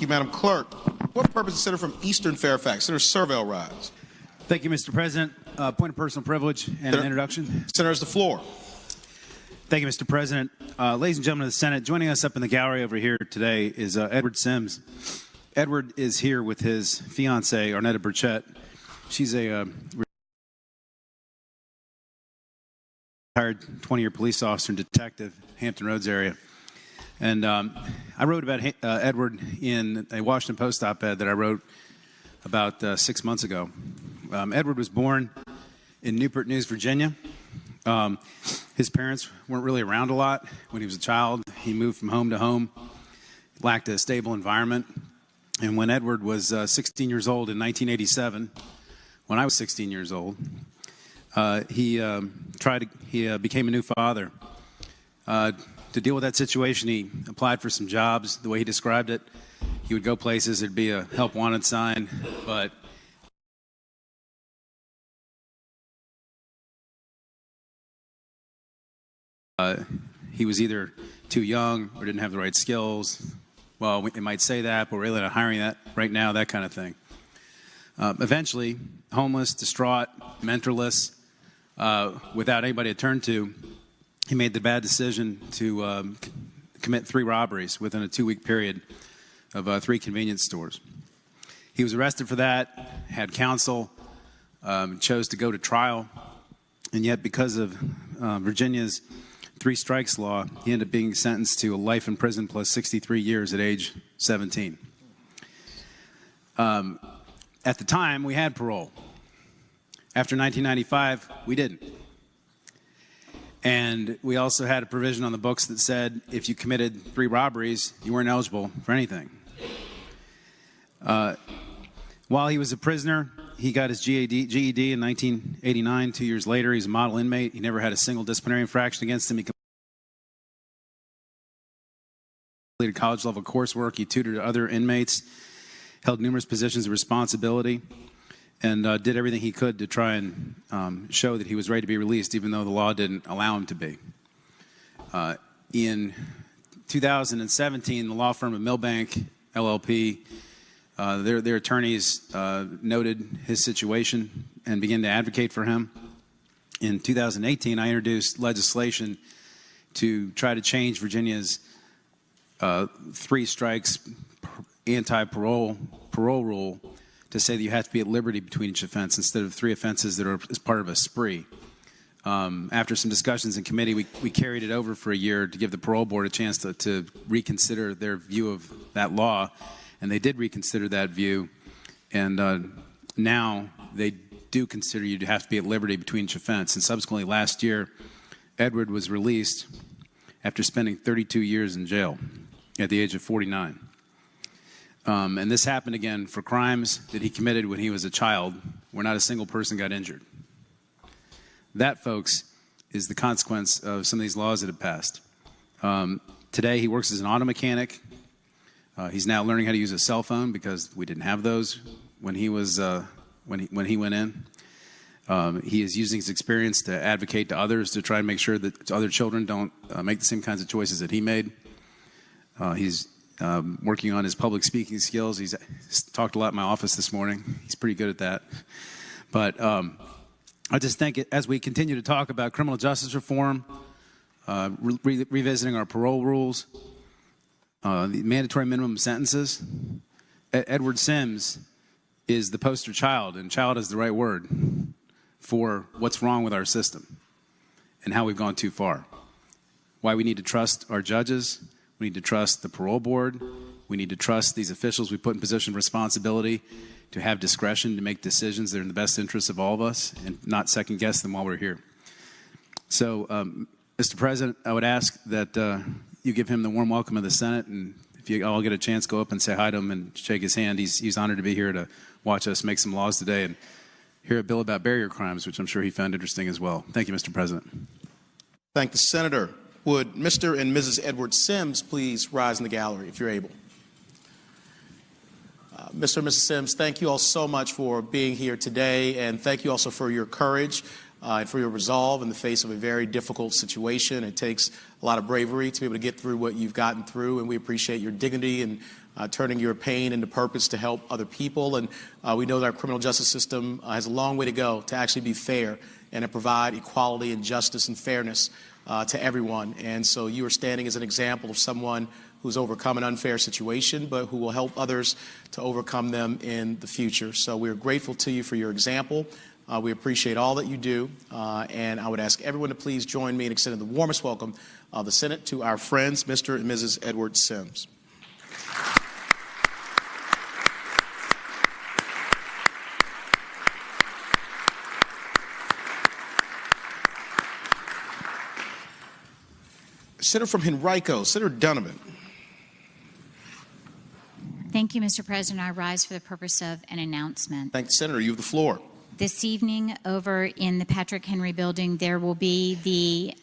you, Madam Clerk. What purpose is the senator from Eastern Fairfax? Senator Surovell rise. Thank you, Mr. President. Point of personal privilege and an introduction. Senator has the floor. Thank you, Mr. President. Ladies and gentlemen of the Senate, joining us up in the gallery over here today is Edward Sims. Edward is here with his fiancee, Arnetta Burchett. She's a retired 20-year police officer and detective, Hampton Roads area. And I wrote about Edward in a Washington Post op-ed that I wrote about 6 months ago. Edward was born in Newport News, Virginia. His parents weren't really around a lot when he was a child. He moved from home to home, lacked a stable environment. And when Edward was 16 years old in 1987, when I was 16 years old, he became a new father. To deal with that situation, he applied for some jobs. The way he described it, he would go places, there'd be a help wanted sign, but he was either too young or didn't have the right skills. Well, we might say that, but we're really not hiring that right now, that kind of thing. Eventually, homeless, distraught, mentorless, without anybody to turn to, he made the bad decision to commit 3 robberies within a 2-week period of 3 convenience stores. He was arrested for that, had counsel, chose to go to trial, and yet because of Virginia's 3 strikes law, he ended up being sentenced to a life in prison plus 63 years at age 17. At the time, we had parole. After 1995, we didn't. And we also had a provision on the books that said if you committed 3 robberies, you weren't eligible for anything. While he was a prisoner, he got his GED in 1989. 2 years later, he's a model inmate. He never had a single disciplinary infraction against him. He completed college-level coursework. He tutored other inmates, held numerous positions of responsibility, and did everything he could to try and show that he was ready to be released, even though the law didn't allow him to be. In 2017, the law firm of Milbank, LLP, their attorneys noted his situation and began to advocate for him. In 2018, I introduced legislation to try to change Virginia's 3 strikes anti-parole rule to say that you have to be at liberty between each offense instead of 3 offenses that are as part of a spree. After some discussions in committee, we carried it over for a year to give the parole board a chance to reconsider their view of that law, and they did reconsider that view, and now they do consider you to have to be at liberty between each offense. And subsequently, last year, Edward was released after spending 32 years in jail at the age of 49. And this happened again for crimes that he committed when he was a child, where not a single person got injured. That, folks, is the consequence of some of these laws that have passed. Today, he works as an auto mechanic. He's now learning how to use a cell phone because we didn't have those when he was when he went in. He is using his experience to advocate to others to try and make sure that other children don't make the same kinds of choices that he made. He's working on his public speaking skills. He's talked a lot in my office this morning. He's pretty good at that. But I just think as we continue to talk about criminal justice reform, revisiting our parole rules, the mandatory minimum sentences, Edward Sims is the poster child, and child is the right word, for what's wrong with our system and how we've gone too far. Why we need to trust our judges. We need to trust the parole board. We need to trust these officials we put in position of responsibility to have discretion to make decisions that are in the best interest of all of us and not second guess them while we're here. So, Mr. President, I would ask that you give him the warm welcome of the Senate, and if you all get a chance, go up and say hi to him and shake his hand. He's honored to be here to watch us make some laws today and hear a bill about barrier crimes, which I'm sure he found interesting as well. Thank you, Mr. President. Thank the Senator. Would Mr. and Mrs. Edward Sims please rise in the gallery if you're able? Mr. and Mrs. Sims, thank you all so much for being here today, and thank you also for your courage and for your resolve in the face of a very difficult situation. It takes a lot of bravery to be able to get through what you've gotten through, and we appreciate your dignity and turning your pain into purpose to help other people. And we know that our criminal justice system has a long way to go to actually be fair and to provide equality and justice and fairness to everyone. And so you are standing as an example of someone who's overcome an unfair situation, but who will help others to overcome them in the future. So we're grateful to you for your example. We appreciate all that you do. And I would ask everyone to please join me in extending the warmest welcome of the Senate to our friends, Mr. and Mrs. Edward Sims. Senator from Henrico, Senator Donovan. Thank you, Mr. President. I rise for the purpose of an announcement. Thank you, Senator. You have the floor. This evening over in the Patrick Henry building, there will be the